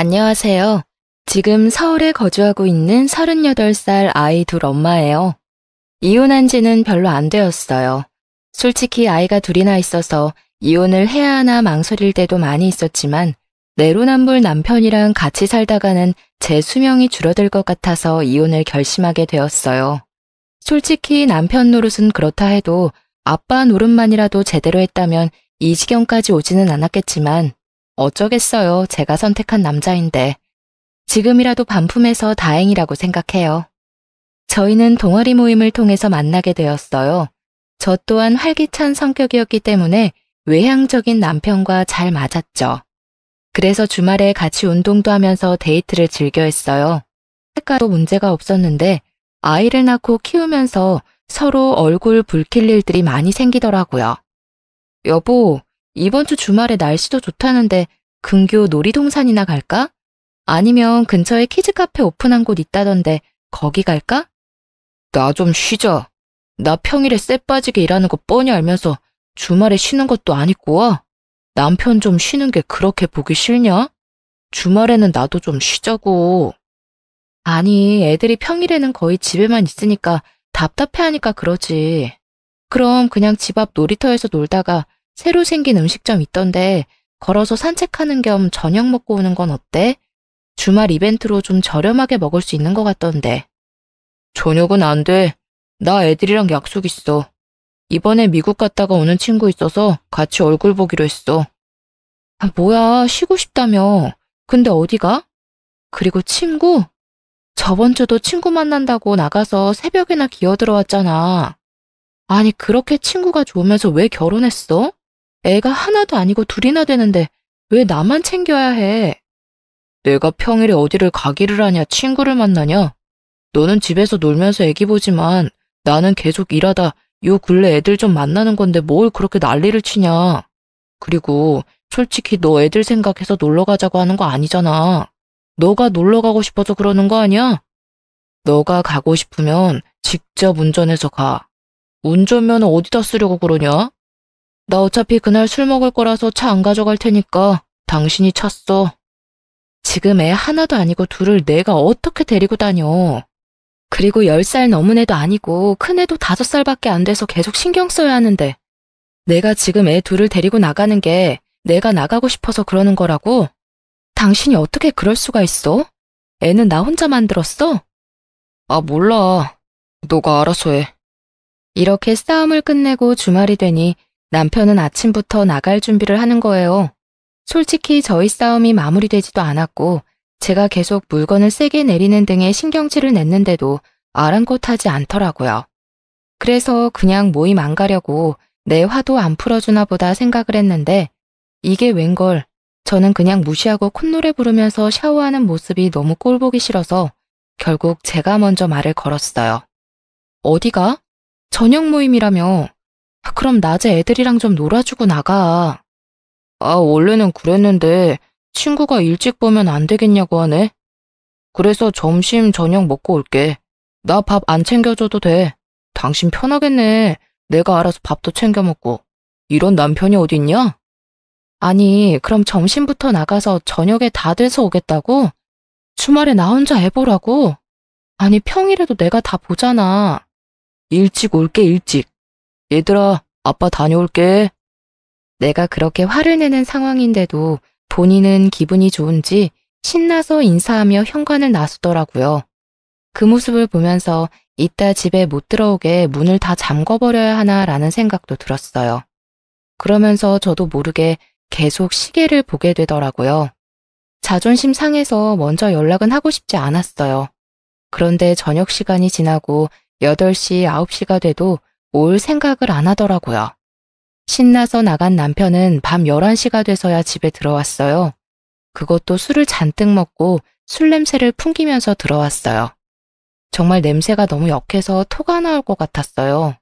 안녕하세요. 지금 서울에 거주하고 있는 38살 아이 둘 엄마예요. 이혼한 지는 별로 안 되었어요. 솔직히 아이가 둘이나 있어서 이혼을 해야 하나 망설일 때도 많이 있었지만 내로남불 남편이랑 같이 살다가는 제 수명이 줄어들 것 같아서 이혼을 결심하게 되었어요. 솔직히 남편 노릇은 그렇다 해도 아빠 노릇만이라도 제대로 했다면 이 지경까지 오지는 않았겠지만 어쩌겠어요. 제가 선택한 남자인데. 지금이라도 반품해서 다행이라고 생각해요. 저희는 동아리 모임을 통해서 만나게 되었어요. 저 또한 활기찬 성격이었기 때문에 외향적인 남편과 잘 맞았죠. 그래서 주말에 같이 운동도 하면서 데이트를 즐겨 했어요. 색깔도 문제가 없었는데 아이를 낳고 키우면서 서로 얼굴 붉힐 일들이 많이 생기더라고요. 여보, 이번 주 주말에 날씨도 좋다는데 근교 놀이동산이나 갈까? 아니면 근처에 키즈카페 오픈한 곳 있다던데 거기 갈까? 나 좀 쉬자. 나 평일에 쎄 빠지게 일하는 거 뻔히 알면서 주말에 쉬는 것도 아니고 와. 남편 좀 쉬는 게 그렇게 보기 싫냐? 주말에는 나도 좀 쉬자고. 아니, 애들이 평일에는 거의 집에만 있으니까 답답해하니까 그러지. 그럼 그냥 집 앞 놀이터에서 놀다가 새로 생긴 음식점 있던데 걸어서 산책하는 겸 저녁 먹고 오는 건 어때? 주말 이벤트로 좀 저렴하게 먹을 수 있는 것 같던데. 저녁은 안 돼. 나 애들이랑 약속 있어. 이번에 미국 갔다가 오는 친구 있어서 같이 얼굴 보기로 했어. 아, 뭐야, 쉬고 싶다며. 근데 어디 가? 그리고 친구? 저번 주도 친구 만난다고 나가서 새벽에나 기어들어왔잖아. 아니, 그렇게 친구가 좋으면서 왜 결혼했어? 애가 하나도 아니고 둘이나 되는데 왜 나만 챙겨야 해? 내가 평일에 어디를 가기를 하냐, 친구를 만나냐? 너는 집에서 놀면서 애기 보지만 나는 계속 일하다 요 근래 애들 좀 만나는 건데 뭘 그렇게 난리를 치냐? 그리고 솔직히 너 애들 생각해서 놀러 가자고 하는 거 아니잖아. 너가 놀러 가고 싶어서 그러는 거 아니야? 너가 가고 싶으면 직접 운전해서 가. 운전면허 어디다 쓰려고 그러냐? 나 어차피 그날 술 먹을 거라서 차 안 가져갈 테니까 당신이 차 써. 지금 애 하나도 아니고 둘을 내가 어떻게 데리고 다녀. 그리고 10살 넘은 애도 아니고 큰 애도 5살밖에 안 돼서 계속 신경 써야 하는데 내가 지금 애 둘을 데리고 나가는 게 내가 나가고 싶어서 그러는 거라고? 당신이 어떻게 그럴 수가 있어? 애는 나 혼자 만들었어? 아, 몰라. 너가 알아서 해. 이렇게 싸움을 끝내고 주말이 되니 남편은 아침부터 나갈 준비를 하는 거예요. 솔직히 저희 싸움이 마무리되지도 않았고 제가 계속 물건을 세게 내리는 등의 신경질을 냈는데도 아랑곳하지 않더라고요. 그래서 그냥 모임 안 가려고 내 화도 안 풀어주나 보다 생각을 했는데 이게 웬걸 저는 그냥 무시하고 콧노래 부르면서 샤워하는 모습이 너무 꼴보기 싫어서 결국 제가 먼저 말을 걸었어요. 어디가? 저녁 모임이라며. 그럼 낮에 애들이랑 좀 놀아주고 나가. 아, 원래는 그랬는데 친구가 일찍 보면 안 되겠냐고 하네. 그래서 점심, 저녁 먹고 올게. 나 밥 안 챙겨줘도 돼. 당신 편하겠네. 내가 알아서 밥도 챙겨 먹고. 이런 남편이 어딨냐? 아니, 그럼 점심부터 나가서 저녁에 다 돼서 오겠다고? 주말에 나 혼자 애 보라고? 아니, 평일에도 내가 다 보잖아. 일찍 올게, 일찍. 얘들아, 아빠 다녀올게. 내가 그렇게 화를 내는 상황인데도 본인은 기분이 좋은지 신나서 인사하며 현관을 나서더라고요. 그 모습을 보면서 이따 집에 못 들어오게 문을 다 잠궈버려야 하나라는 생각도 들었어요. 그러면서 저도 모르게 계속 시계를 보게 되더라고요. 자존심 상해서 먼저 연락은 하고 싶지 않았어요. 그런데 저녁 시간이 지나고 8시, 9시가 돼도 올 생각을 안 하더라고요. 신나서 나간 남편은 밤 11시가 돼서야 집에 들어왔어요. 그것도 술을 잔뜩 먹고 술 냄새를 풍기면서 들어왔어요. 정말 냄새가 너무 역해서 토가 나올 것 같았어요.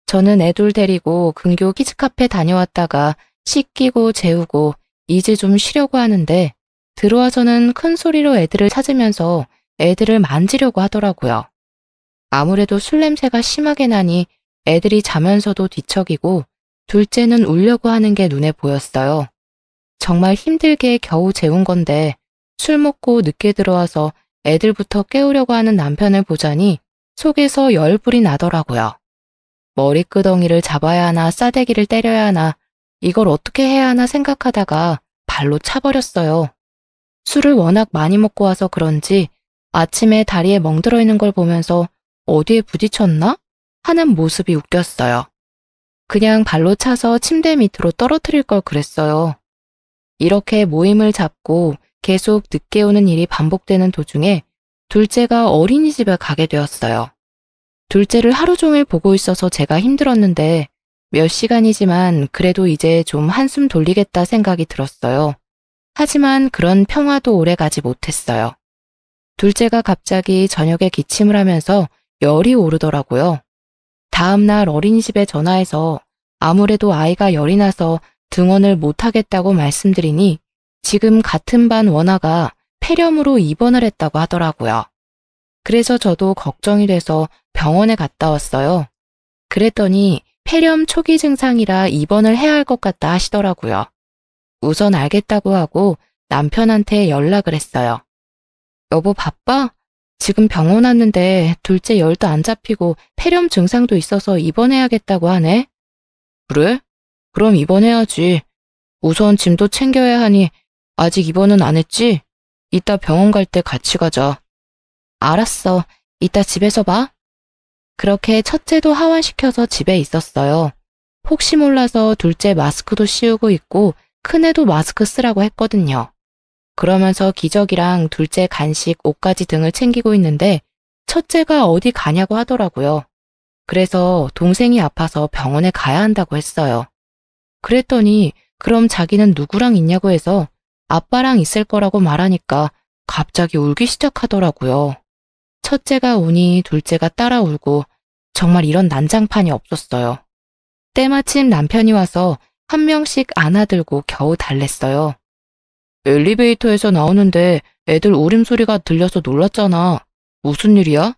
저는 애둘 데리고 근교 키즈카페 다녀왔다가 씻기고 재우고 이제 좀 쉬려고 하는데 들어와서는 큰 소리로 애들을 찾으면서 애들을 만지려고 하더라고요. 아무래도 술 냄새가 심하게 나니 애들이 자면서도 뒤척이고 둘째는 울려고 하는 게 눈에 보였어요. 정말 힘들게 겨우 재운 건데 술 먹고 늦게 들어와서 애들부터 깨우려고 하는 남편을 보자니 속에서 열불이 나더라고요. 머리끄덩이를 잡아야 하나 싸대기를 때려야 하나 이걸 어떻게 해야 하나 생각하다가 발로 차버렸어요. 술을 워낙 많이 먹고 와서 그런지 아침에 다리에 멍들어 있는 걸 보면서 어디에 부딪혔나? 하는 모습이 웃겼어요. 그냥 발로 차서 침대 밑으로 떨어뜨릴 걸 그랬어요. 이렇게 모임을 잡고 계속 늦게 오는 일이 반복되는 도중에 둘째가 어린이집에 가게 되었어요. 둘째를 하루 종일 보고 있어서 제가 힘들었는데 몇 시간이지만 그래도 이제 좀 한숨 돌리겠다 생각이 들었어요. 하지만 그런 평화도 오래 가지 못했어요. 둘째가 갑자기 저녁에 기침을 하면서 열이 오르더라고요. 다음 날 어린이집에 전화해서 아무래도 아이가 열이 나서 등원을 못하겠다고 말씀드리니 지금 같은 반 원아가 폐렴으로 입원을 했다고 하더라고요. 그래서 저도 걱정이 돼서 병원에 갔다 왔어요. 그랬더니 폐렴 초기 증상이라 입원을 해야 할 것 같다 하시더라고요. 우선 알겠다고 하고 남편한테 연락을 했어요. 여보 바빠? 지금 병원 왔는데 둘째 열도 안 잡히고 폐렴 증상도 있어서 입원해야겠다고 하네. 그래? 그럼 입원해야지. 우선 짐도 챙겨야 하니 아직 입원은 안 했지? 이따 병원 갈 때 같이 가자. 알았어. 이따 집에서 봐. 그렇게 첫째도 하원시켜서 집에 있었어요. 혹시 몰라서 둘째 마스크도 씌우고 있고 큰애도 마스크 쓰라고 했거든요. 그러면서 기저귀랑 둘째 간식, 옷가지 등을 챙기고 있는데 첫째가 어디 가냐고 하더라고요. 그래서 동생이 아파서 병원에 가야 한다고 했어요. 그랬더니 그럼 자기는 누구랑 있냐고 해서 아빠랑 있을 거라고 말하니까 갑자기 울기 시작하더라고요. 첫째가 우니 둘째가 따라 울고 정말 이런 난장판이 없었어요. 때마침 남편이 와서 한 명씩 안아들고 겨우 달랬어요. 엘리베이터에서 나오는데 애들 울음소리가 들려서 놀랐잖아. 무슨 일이야?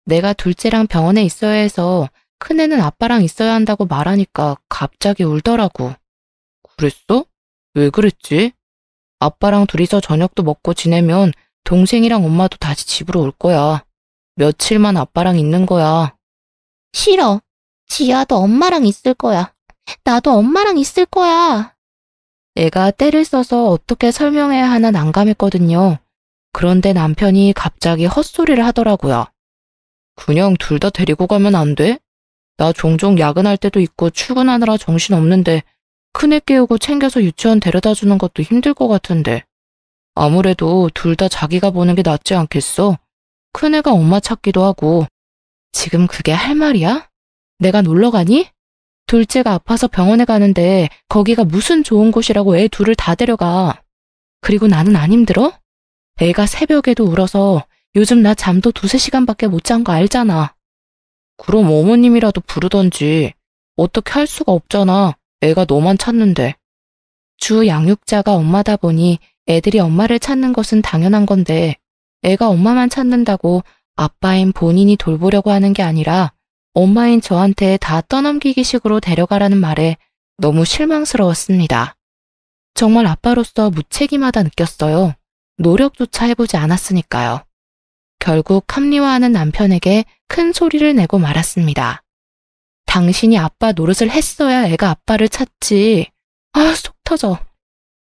내가 둘째랑 병원에 있어야 해서 큰애는 아빠랑 있어야 한다고 말하니까 갑자기 울더라고. 그랬어? 왜 그랬지? 아빠랑 둘이서 저녁도 먹고 지내면 동생이랑 엄마도 다시 집으로 올 거야. 며칠만 아빠랑 있는 거야. 싫어. 지아도 엄마랑 있을 거야. 나도 엄마랑 있을 거야. 애가 떼를 써서 어떻게 설명해야 하나 난감했거든요. 그런데 남편이 갑자기 헛소리를 하더라고요. 그냥 둘 다 데리고 가면 안 돼? 나 종종 야근할 때도 있고 출근하느라 정신없는데 큰애 깨우고 챙겨서 유치원 데려다 주는 것도 힘들 것 같은데. 아무래도 둘 다 자기가 보는 게 낫지 않겠어? 큰애가 엄마 찾기도 하고. 지금 그게 할 말이야? 내가 놀러 가니? 둘째가 아파서 병원에 가는데 거기가 무슨 좋은 곳이라고 애 둘을 다 데려가. 그리고 나는 안 힘들어? 애가 새벽에도 울어서 요즘 나 잠도 2~3시간밖에 못 잔 거 알잖아. 그럼 어머님이라도 부르던지. 어떻게 할 수가 없잖아. 애가 너만 찾는데. 주 양육자가 엄마다 보니 애들이 엄마를 찾는 것은 당연한 건데 애가 엄마만 찾는다고 아빠인 본인이 돌보려고 하는 게 아니라 엄마인 저한테 다 떠넘기기 식으로 데려가라는 말에 너무 실망스러웠습니다. 정말 아빠로서 무책임하다 느꼈어요. 노력조차 해보지 않았으니까요. 결국 합리화하는 남편에게 큰 소리를 내고 말았습니다. 당신이 아빠 노릇을 했어야 애가 아빠를 찾지. 아, 속 터져.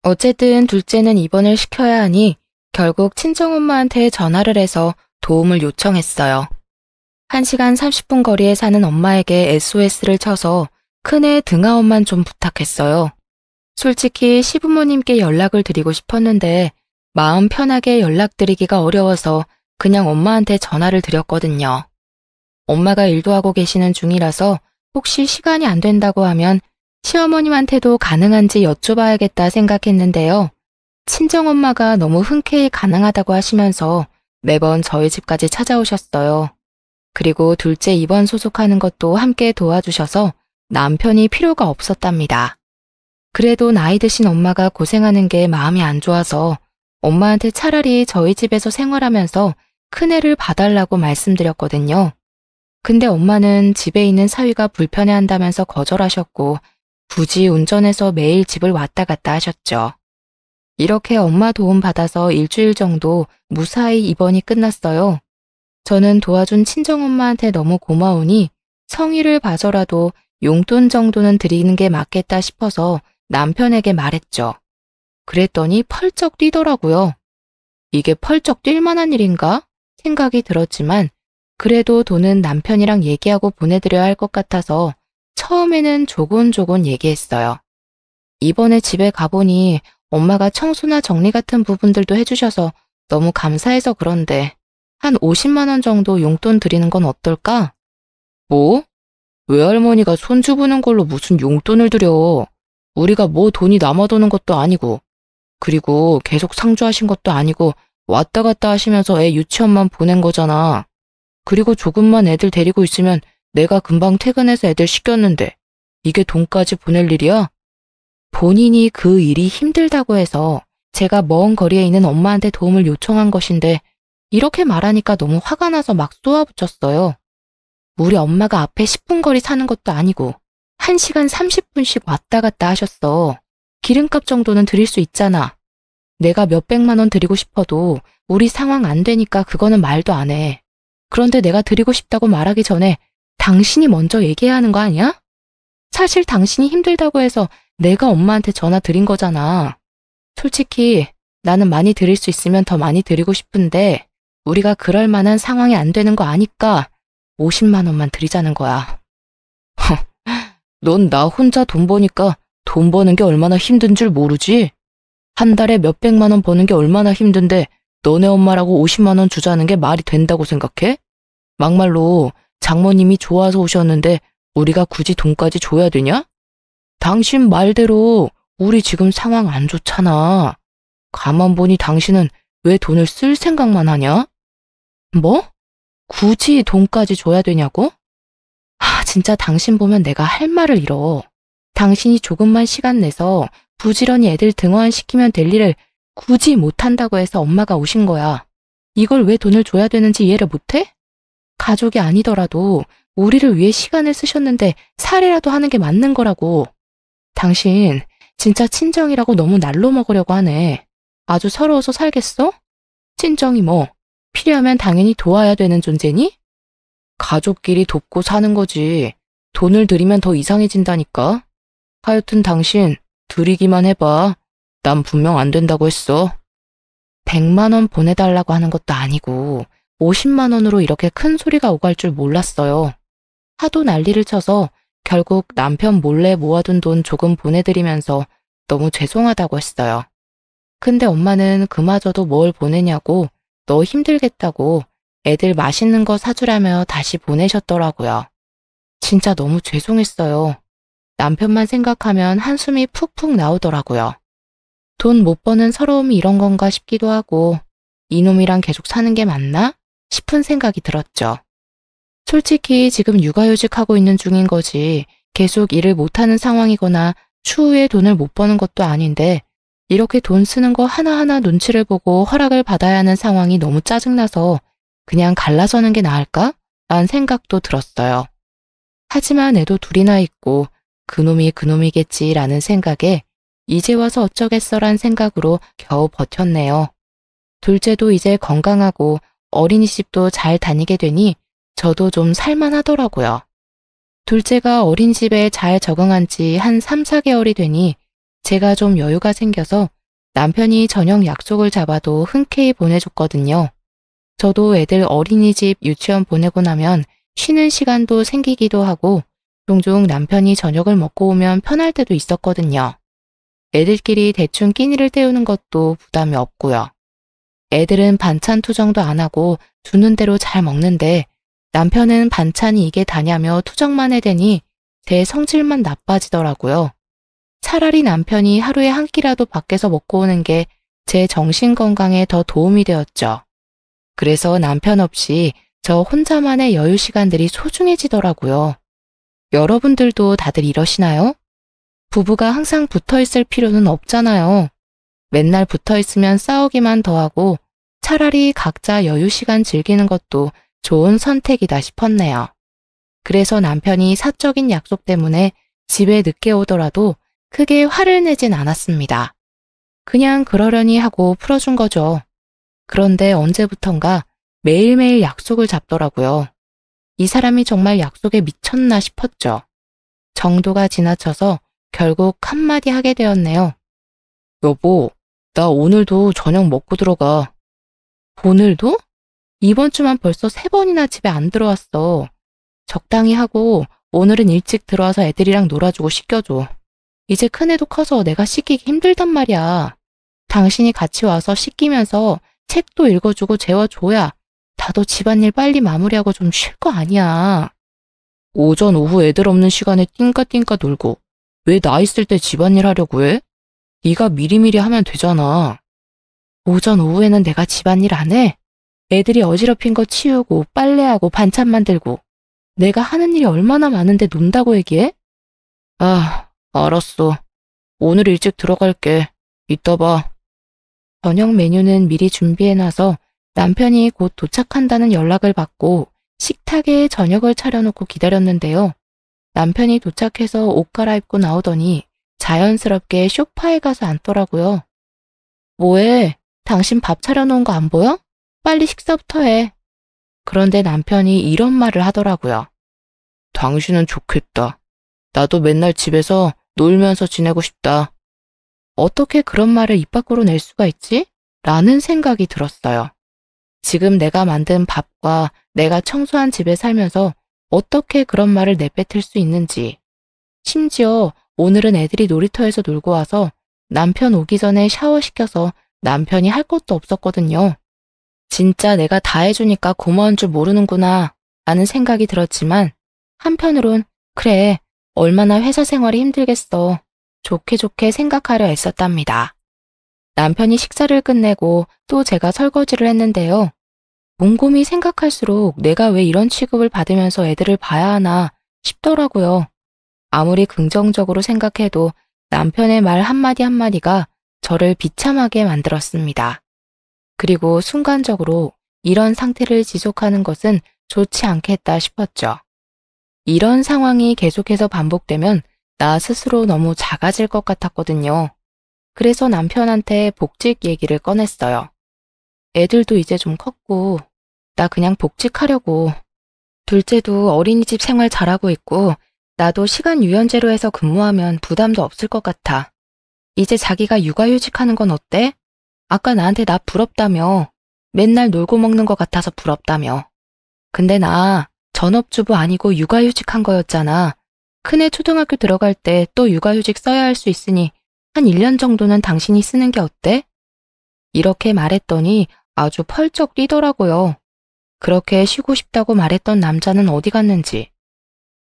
어쨌든 둘째는 입원을 시켜야 하니 결국 친정엄마한테 전화를 해서 도움을 요청했어요. 1시간 30분 거리에 사는 엄마에게 SOS를 쳐서 큰애 등하원만 좀 부탁했어요. 솔직히 시부모님께 연락을 드리고 싶었는데 마음 편하게 연락드리기가 어려워서 그냥 엄마한테 전화를 드렸거든요. 엄마가 일도 하고 계시는 중이라서 혹시 시간이 안 된다고 하면 시어머님한테도 가능한지 여쭤봐야겠다 생각했는데요. 친정엄마가 너무 흔쾌히 가능하다고 하시면서 매번 저희 집까지 찾아오셨어요. 그리고 둘째 입원 소속하는 것도 함께 도와주셔서 남편이 필요가 없었답니다. 그래도 나이 드신 엄마가 고생하는 게 마음이 안 좋아서 엄마한테 차라리 저희 집에서 생활하면서 큰애를 봐달라고 말씀드렸거든요. 근데 엄마는 집에 있는 사위가 불편해한다면서 거절하셨고 굳이 운전해서 매일 집을 왔다 갔다 하셨죠. 이렇게 엄마 도움 받아서 일주일 정도 무사히 입원이 끝났어요. 저는 도와준 친정엄마한테 너무 고마우니 성의를 봐서라도 용돈 정도는 드리는 게 맞겠다 싶어서 남편에게 말했죠. 그랬더니 펄쩍 뛰더라고요. 이게 펄쩍 뛸 만한 일인가? 생각이 들었지만 그래도 돈은 남편이랑 얘기하고 보내드려야 할 것 같아서 처음에는 조곤조곤 얘기했어요. 이번에 집에 가보니 엄마가 청소나 정리 같은 부분들도 해주셔서 너무 감사해서 그런데 한 50만 원 정도 용돈 드리는 건 어떨까? 뭐? 외할머니가 손주 보는 걸로 무슨 용돈을 드려. 우리가 뭐 돈이 남아도는 것도 아니고 그리고 계속 상주하신 것도 아니고 왔다 갔다 하시면서 애 유치원만 보낸 거잖아. 그리고 조금만 애들 데리고 있으면 내가 금방 퇴근해서 애들 씻겼는데 이게 돈까지 보낼 일이야? 본인이 그 일이 힘들다고 해서 제가 먼 거리에 있는 엄마한테 도움을 요청한 것인데 이렇게 말하니까 너무 화가 나서 막 쏘아붙였어요. 우리 엄마가 앞에 10분 거리 사는 것도 아니고 1시간 30분씩 왔다 갔다 하셨어. 기름값 정도는 드릴 수 있잖아. 내가 몇백만 원 드리고 싶어도 우리 상황 안 되니까 그거는 말도 안 해. 그런데 내가 드리고 싶다고 말하기 전에 당신이 먼저 얘기해야 하는 거 아니야? 사실 당신이 힘들다고 해서 내가 엄마한테 전화 드린 거잖아. 솔직히 나는 많이 드릴 수 있으면 더 많이 드리고 싶은데 우리가 그럴 만한 상황이 안 되는 거 아니까 50만 원만 드리자는 거야. 넌 나 혼자 돈 버니까 돈 버는 게 얼마나 힘든 줄 모르지? 한 달에 몇백만 원 버는 게 얼마나 힘든데 너네 엄마라고 50만 원 주자는 게 말이 된다고 생각해? 막말로 장모님이 좋아서 오셨는데 우리가 굳이 돈까지 줘야 되냐? 당신 말대로 우리 지금 상황 안 좋잖아. 가만 보니 당신은 왜 돈을 쓸 생각만 하냐? 뭐? 굳이 돈까지 줘야 되냐고? 진짜 당신 보면 내가 할 말을 잃어. 당신이 조금만 시간 내서 부지런히 애들 등하원시키면 될 일을 굳이 못한다고 해서 엄마가 오신 거야. 이걸 왜 돈을 줘야 되는지 이해를 못해? 가족이 아니더라도 우리를 위해 시간을 쓰셨는데 살이라도 하는 게 맞는 거라고. 당신 진짜 친정이라고 너무 날로 먹으려고 하네. 아주 서러워서 살겠어? 친정이 뭐 필요하면 당연히 도와야 되는 존재니? 가족끼리 돕고 사는 거지. 돈을 들이면 더 이상해진다니까. 하여튼 당신 드리기만 해봐. 난 분명 안 된다고 했어. 100만 원 보내달라고 하는 것도 아니고 50만 원으로 이렇게 큰 소리가 오갈 줄 몰랐어요. 하도 난리를 쳐서 결국 남편 몰래 모아둔 돈 조금 보내드리면서 너무 죄송하다고 했어요. 근데 엄마는 그마저도 뭘 보내냐고 너 힘들겠다고 애들 맛있는 거 사주라며 다시 보내셨더라고요. 진짜 너무 죄송했어요. 남편만 생각하면 한숨이 푹푹 나오더라고요. 돈 못 버는 서러움이 이런 건가 싶기도 하고 이놈이랑 계속 사는 게 맞나? 싶은 생각이 들었죠. 솔직히 지금 육아휴직하고 있는 중인 거지 계속 일을 못하는 상황이거나 추후에 돈을 못 버는 것도 아닌데 이렇게 돈 쓰는 거 하나하나 눈치를 보고 허락을 받아야 하는 상황이 너무 짜증나서 그냥 갈라서는 게 나을까? 라는 생각도 들었어요. 하지만 애도 둘이나 있고 그놈이 그놈이겠지라는 생각에 이제 와서 어쩌겠어란 생각으로 겨우 버텼네요. 둘째도 이제 건강하고 어린이집도 잘 다니게 되니 저도 좀 살만하더라고요. 둘째가 어린이집에 잘 적응한 지 한 3, 4개월이 되니 제가 좀 여유가 생겨서 남편이 저녁 약속을 잡아도 흔쾌히 보내줬거든요. 저도 애들 어린이집 유치원 보내고 나면 쉬는 시간도 생기기도 하고 종종 남편이 저녁을 먹고 오면 편할 때도 있었거든요. 애들끼리 대충 끼니를 때우는 것도 부담이 없고요. 애들은 반찬 투정도 안 하고 주는 대로 잘 먹는데 남편은 반찬이 이게 다냐며 투정만 해대니 제 성질만 나빠지더라고요. 차라리 남편이 하루에 한 끼라도 밖에서 먹고 오는 게 제 정신 건강에 더 도움이 되었죠. 그래서 남편 없이 저 혼자만의 여유 시간들이 소중해지더라고요. 여러분들도 다들 이러시나요? 부부가 항상 붙어 있을 필요는 없잖아요. 맨날 붙어 있으면 싸우기만 더하고 차라리 각자 여유 시간 즐기는 것도 좋은 선택이다 싶었네요. 그래서 남편이 사적인 약속 때문에 집에 늦게 오더라도 크게 화를 내진 않았습니다. 그냥 그러려니 하고 풀어준 거죠. 그런데 언제부턴가 매일매일 약속을 잡더라고요. 이 사람이 정말 약속에 미쳤나 싶었죠. 정도가 지나쳐서 결국 한마디 하게 되었네요. 여보, 나 오늘도 저녁 먹고 들어가. 오늘도? 이번 주만 벌써 3번이나 집에 안 들어왔어. 적당히 하고 오늘은 일찍 들어와서 애들이랑 놀아주고 씻겨줘. 이제 큰애도 커서 내가 씻기기 힘들단 말이야. 당신이 같이 와서 씻기면서 책도 읽어주고 재워줘야 나도 집안일 빨리 마무리하고 좀 쉴 거 아니야. 오전 오후 애들 없는 시간에 띵까띵까 놀고 왜 나 있을 때 집안일 하려고 해? 네가 미리미리 하면 되잖아. 오전 오후에는 내가 집안일 안 해? 애들이 어지럽힌 거 치우고 빨래하고 반찬 만들고 내가 하는 일이 얼마나 많은데 논다고 얘기해? 아, 알았어. 오늘 일찍 들어갈게. 이따 봐. 저녁 메뉴는 미리 준비해놔서 남편이 곧 도착한다는 연락을 받고 식탁에 저녁을 차려놓고 기다렸는데요. 남편이 도착해서 옷 갈아입고 나오더니 자연스럽게 소파에 가서 앉더라고요. 뭐해? 당신 밥 차려놓은 거 안 보여? 빨리 식사부터 해. 그런데 남편이 이런 말을 하더라고요. 당신은 좋겠다. 나도 맨날 집에서 놀면서 지내고 싶다. 어떻게 그런 말을 입 밖으로 낼 수가 있지? 라는 생각이 들었어요. 지금 내가 만든 밥과 내가 청소한 집에 살면서 어떻게 그런 말을 내뱉을 수 있는지. 심지어 오늘은 애들이 놀이터에서 놀고 와서 남편 오기 전에 샤워시켜서 남편이 할 것도 없었거든요. 진짜 내가 다 해주니까 고마운 줄 모르는구나 라는 생각이 들었지만 한편으론 그래, 얼마나 회사 생활이 힘들겠어. 좋게 좋게 생각하려 애썼답니다. 남편이 식사를 끝내고 또 제가 설거지를 했는데요. 곰곰이 생각할수록 내가 왜 이런 취급을 받으면서 애들을 봐야 하나 싶더라고요. 아무리 긍정적으로 생각해도 남편의 말 한마디 한마디가 저를 비참하게 만들었습니다. 그리고 순간적으로 이런 상태를 지속하는 것은 좋지 않겠다 싶었죠. 이런 상황이 계속해서 반복되면 나 스스로 너무 작아질 것 같았거든요. 그래서 남편한테 복직 얘기를 꺼냈어요. 애들도 이제 좀 컸고 나 그냥 복직하려고. 둘째도 어린이집 생활 잘하고 있고 나도 시간 유연제로 해서 근무하면 부담도 없을 것 같아. 이제 자기가 육아휴직하는 건 어때? 아까 나한테 나 부럽다며. 맨날 놀고 먹는 것 같아서 부럽다며. 근데 나 전업주부 아니고 육아휴직한 거였잖아. 큰애 초등학교 들어갈 때 또 육아휴직 써야 할 수 있으니 한 1년 정도는 당신이 쓰는 게 어때? 이렇게 말했더니 아주 펄쩍 뛰더라고요. 그렇게 쉬고 싶다고 말했던 남자는 어디 갔는지.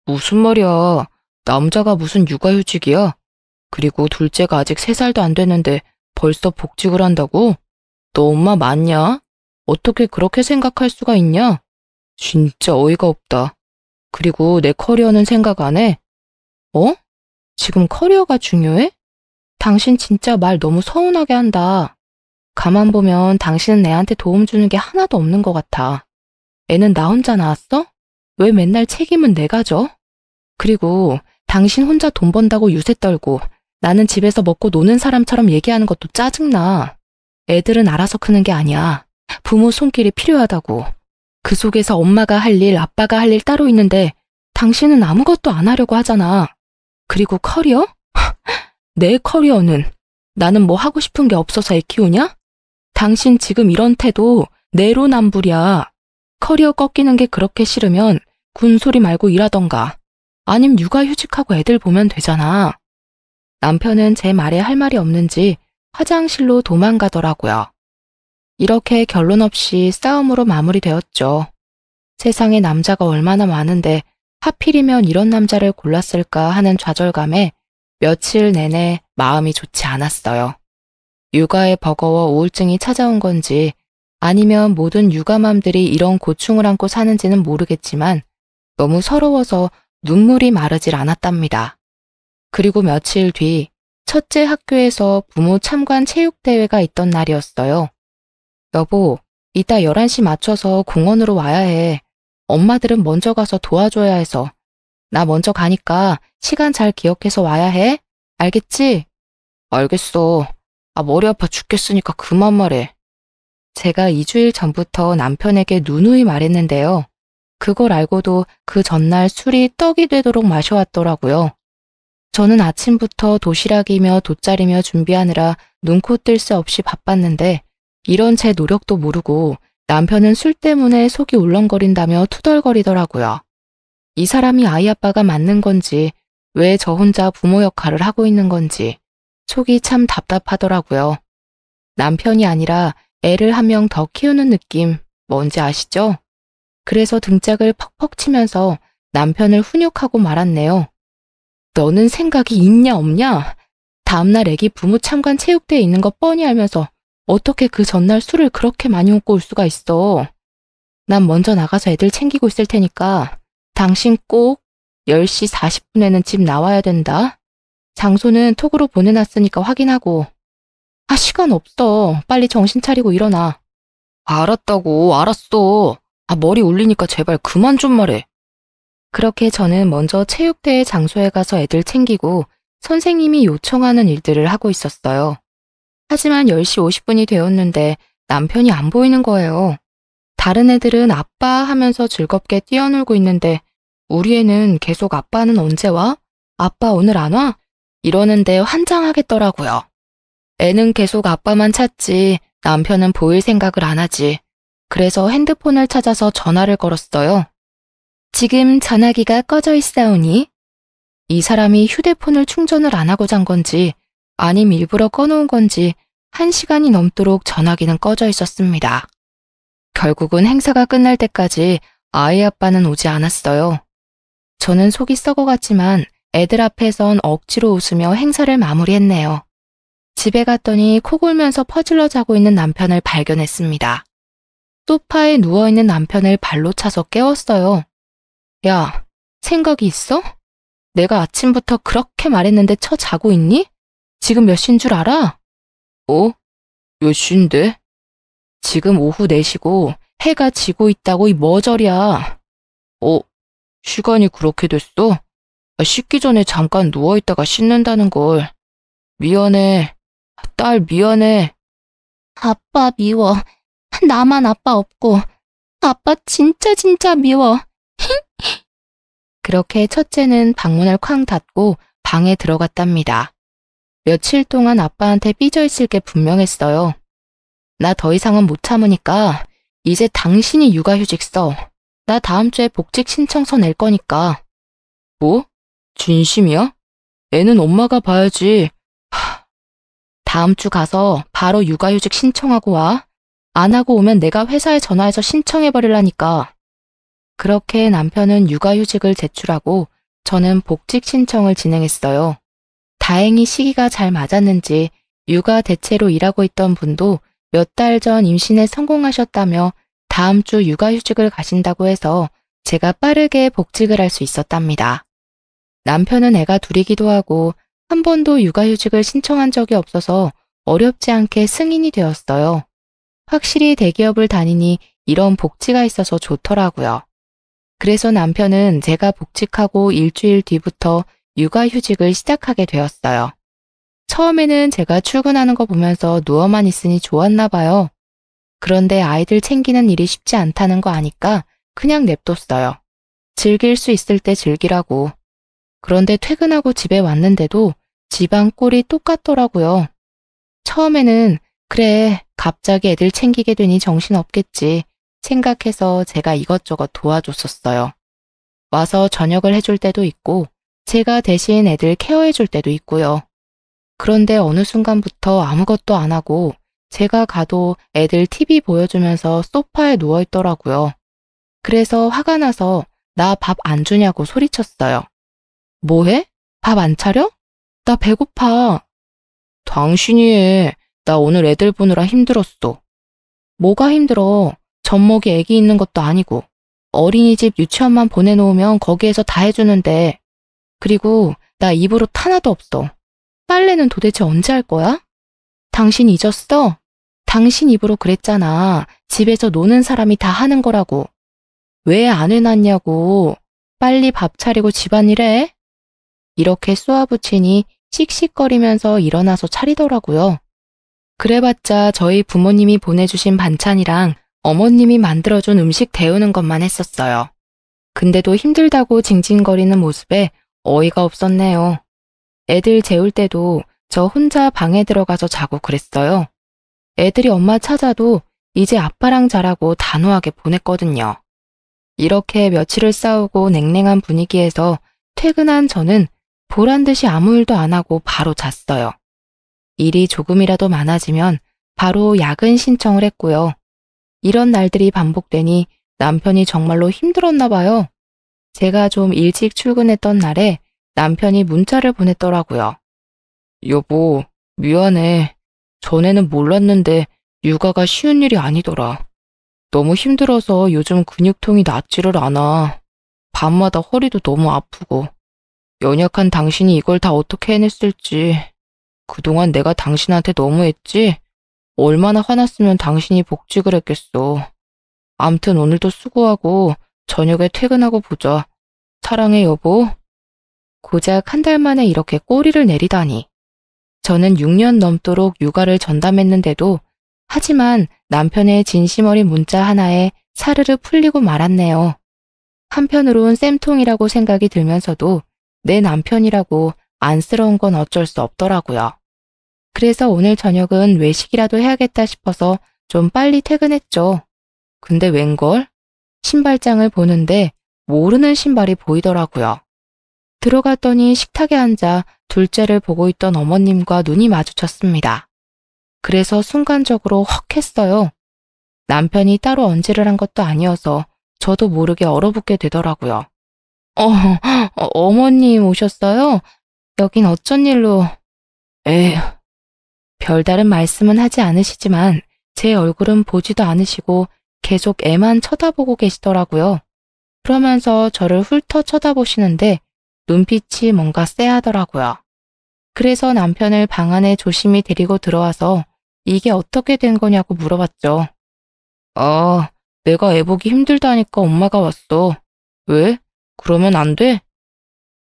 무슨 말이야. 남자가 무슨 육아휴직이야? 그리고 둘째가 아직 3살도 안 됐는데 벌써 복직을 한다고? 너 엄마 맞냐? 어떻게 그렇게 생각할 수가 있냐? 진짜 어이가 없다. 그리고 내 커리어는 생각 안 해? 어? 지금 커리어가 중요해? 당신 진짜 말 너무 서운하게 한다. 가만 보면 당신은 애한테 도움 주는 게 하나도 없는 것 같아. 애는 나 혼자 낳았어? 왜 맨날 책임은 내가 져? 그리고 당신 혼자 돈 번다고 유세 떨고 나는 집에서 먹고 노는 사람처럼 얘기하는 것도 짜증나. 애들은 알아서 크는 게 아니야. 부모 손길이 필요하다고. 그 속에서 엄마가 할 일, 아빠가 할 일 따로 있는데 당신은 아무것도 안 하려고 하잖아. 그리고 커리어? 내 커리어는 나는 뭐 하고 싶은 게 없어서 애 키우냐? 당신 지금 이런 태도 내로남불이야. 커리어 꺾이는 게 그렇게 싫으면 군소리 말고 일하던가. 아님 육아휴직하고 애들 보면 되잖아. 남편은 제 말에 할 말이 없는지 화장실로 도망가더라고요. 이렇게 결론 없이 싸움으로 마무리되었죠. 세상에 남자가 얼마나 많은데 하필이면 이런 남자를 골랐을까 하는 좌절감에 며칠 내내 마음이 좋지 않았어요. 육아에 버거워 우울증이 찾아온 건지 아니면 모든 육아맘들이 이런 고충을 안고 사는지는 모르겠지만 너무 서러워서 눈물이 마르질 않았답니다. 그리고 며칠 뒤 첫째 학교에서 부모 참관 체육대회가 있던 날이었어요. 여보, 이따 11시 맞춰서 공원으로 와야 해. 엄마들은 먼저 가서 도와줘야 해서. 나 먼저 가니까 시간 잘 기억해서 와야 해. 알겠지? 알겠어. 머리 아파 죽겠으니까 그만 말해. 제가 2주일 전부터 남편에게 누누이 말했는데요. 그걸 알고도 그 전날 술이 떡이 되도록 마셔왔더라고요. 저는 아침부터 도시락이며 돗자리며 준비하느라 눈코 뜰 새 없이 바빴는데 이런 제 노력도 모르고 남편은 술 때문에 속이 울렁거린다며 투덜거리더라고요. 이 사람이 아이 아빠가 맞는 건지 왜 저 혼자 부모 역할을 하고 있는 건지 속이 참 답답하더라고요. 남편이 아니라 애를 한 명 더 키우는 느낌 뭔지 아시죠? 그래서 등짝을 퍽퍽 치면서 남편을 훈육하고 말았네요. 너는 생각이 있냐 없냐? 다음날 애기 부모 참관 체육대회 있는 거 뻔히 알면서 어떻게 그 전날 술을 그렇게 많이 먹고 올 수가 있어? 난 먼저 나가서 애들 챙기고 있을 테니까 당신 꼭 10시 40분에는 집 나와야 된다. 장소는 톡으로 보내놨으니까 확인하고. 시간 없어. 빨리 정신 차리고 일어나. 알았다고, 알았어. 머리 울리니까 제발 그만 좀 말해. 그렇게 저는 먼저 체육대회 장소에 가서 애들 챙기고 선생님이 요청하는 일들을 하고 있었어요. 하지만 10시 50분이 되었는데 남편이 안 보이는 거예요. 다른 애들은 아빠 하면서 즐겁게 뛰어놀고 있는데 우리 애는 계속 아빠는 언제 와? 아빠 오늘 안 와? 이러는데 환장하겠더라고요. 애는 계속 아빠만 찾지 남편은 보일 생각을 안 하지. 그래서 핸드폰을 찾아서 전화를 걸었어요. 지금 전화기가 꺼져 있사오니? 이 사람이 휴대폰을 충전을 안 하고 잔 건지 아님 일부러 꺼놓은 건지 1시간이 넘도록 전화기는 꺼져 있었습니다. 결국은 행사가 끝날 때까지 아이 아빠는 오지 않았어요. 저는 속이 썩어갔지만 애들 앞에선 억지로 웃으며 행사를 마무리했네요. 집에 갔더니 코 골면서 퍼질러 자고 있는 남편을 발견했습니다. 소파에 누워있는 남편을 발로 차서 깨웠어요. 야, 생각이 있어? 내가 아침부터 그렇게 말했는데 자고 있니? 지금 몇 시인 줄 알아? 몇 시인데? 지금 오후 4시고 해가 지고 있다고 이 머저리야. 시간이 그렇게 됐어? 씻기 전에 잠깐 누워있다가 씻는다는 걸. 미안해. 딸 미안해. 아빠 미워. 나만 아빠 없고. 아빠 진짜 미워. 그렇게 첫째는 방문을 쾅 닫고 방에 들어갔답니다. 며칠 동안 아빠한테 삐져있을 게 분명했어요. 나 더 이상은 못 참으니까 이제 당신이 육아휴직 써. 나 다음 주에 복직 신청서 낼 거니까. 뭐? 진심이야? 애는 엄마가 봐야지. 다음 주 가서 바로 육아휴직 신청하고 와. 안 하고 오면 내가 회사에 전화해서 신청해버리라니까. 그렇게 남편은 육아휴직을 제출하고 저는 복직 신청을 진행했어요. 다행히 시기가 잘 맞았는지 육아 대체로 일하고 있던 분도 몇 달 전 임신에 성공하셨다며 다음 주 육아휴직을 가신다고 해서 제가 빠르게 복직을 할 수 있었답니다. 남편은 애가 둘이기도 하고 한 번도 육아휴직을 신청한 적이 없어서 어렵지 않게 승인이 되었어요. 확실히 대기업을 다니니 이런 복지가 있어서 좋더라고요. 그래서 남편은 제가 복직하고 일주일 뒤부터 육아휴직을 시작하게 되었어요. 처음에는 제가 출근하는 거 보면서 누워만 있으니 좋았나 봐요. 그런데 아이들 챙기는 일이 쉽지 않다는 거 아니까 그냥 냅뒀어요. 즐길 수 있을 때 즐기라고. 그런데 퇴근하고 집에 왔는데도 집안 꼴이 똑같더라고요. 처음에는 그래, 갑자기 애들 챙기게 되니 정신없겠지 생각해서 제가 이것저것 도와줬었어요. 와서 저녁을 해줄 때도 있고 제가 대신 애들 케어해줄 때도 있고요. 그런데 어느 순간부터 아무것도 안 하고 제가 가도 애들 TV 보여주면서 소파에 누워있더라고요. 그래서 화가 나서 나 밥 안 주냐고 소리쳤어요. 뭐해? 밥 안 차려? 나 배고파. 당신이 해. 나 오늘 애들 보느라 힘들었어. 뭐가 힘들어? 젖먹이 애기 있는 것도 아니고 어린이집 유치원만 보내놓으면 거기에서 다 해주는데. 그리고 나 입으로 하나도 없어. 빨래는 도대체 언제 할 거야? 당신 잊었어? 당신 입으로 그랬잖아. 집에서 노는 사람이 다 하는 거라고. 왜 안 해놨냐고. 빨리 밥 차리고 집안일 해. 이렇게 쏘아붙이니 씩씩거리면서 일어나서 차리더라고요. 그래봤자 저희 부모님이 보내주신 반찬이랑 어머님이 만들어준 음식 데우는 것만 했었어요. 근데도 힘들다고 징징거리는 모습에 어이가 없었네요. 애들 재울 때도 저 혼자 방에 들어가서 자고 그랬어요. 애들이 엄마 찾아도 이제 아빠랑 자라고 단호하게 보냈거든요. 이렇게 며칠을 싸우고 냉랭한 분위기에서 퇴근한 저는 보란 듯이 아무 일도 안 하고 바로 잤어요. 일이 조금이라도 많아지면 바로 야근 신청을 했고요. 이런 날들이 반복되니 남편이 정말로 힘들었나 봐요. 제가 좀 일찍 출근했던 날에 남편이 문자를 보냈더라고요. 여보, 미안해. 전에는 몰랐는데 육아가 쉬운 일이 아니더라. 너무 힘들어서 요즘 근육통이 낫지를 않아. 밤마다 허리도 너무 아프고. 연약한 당신이 이걸 다 어떻게 해냈을지. 그동안 내가 당신한테 너무했지? 얼마나 화났으면 당신이 복직을 했겠어. 암튼 오늘도 수고하고 저녁에 퇴근하고 보자. 사랑해, 여보. 고작 한 달 만에 이렇게 꼬리를 내리다니. 저는 6년 넘도록 육아를 전담했는데도 하지만 남편의 진심 어린 문자 하나에 사르르 풀리고 말았네요. 한편으론 쌤통이라고 생각이 들면서도 내 남편이라고 안쓰러운 건 어쩔 수 없더라고요. 그래서 오늘 저녁은 외식이라도 해야겠다 싶어서 좀 빨리 퇴근했죠. 근데 웬걸? 신발장을 보는데 모르는 신발이 보이더라고요. 들어갔더니 식탁에 앉아 둘째를 보고 있던 어머님과 눈이 마주쳤습니다. 그래서 순간적으로 헉 했어요. 남편이 따로 언질을 한 것도 아니어서 저도 모르게 얼어붙게 되더라고요. 어머님 오셨어요? 여긴 어쩐 일로... 에휴... 별다른 말씀은 하지 않으시지만 제 얼굴은 보지도 않으시고 계속 애만 쳐다보고 계시더라고요. 그러면서 저를 훑어 쳐다보시는데 눈빛이 뭔가 쎄하더라고요. 그래서 남편을 방 안에 조심히 데리고 들어와서 이게 어떻게 된 거냐고 물어봤죠. 내가 애 보기 힘들다니까 엄마가 왔어. 왜? 그러면 안 돼?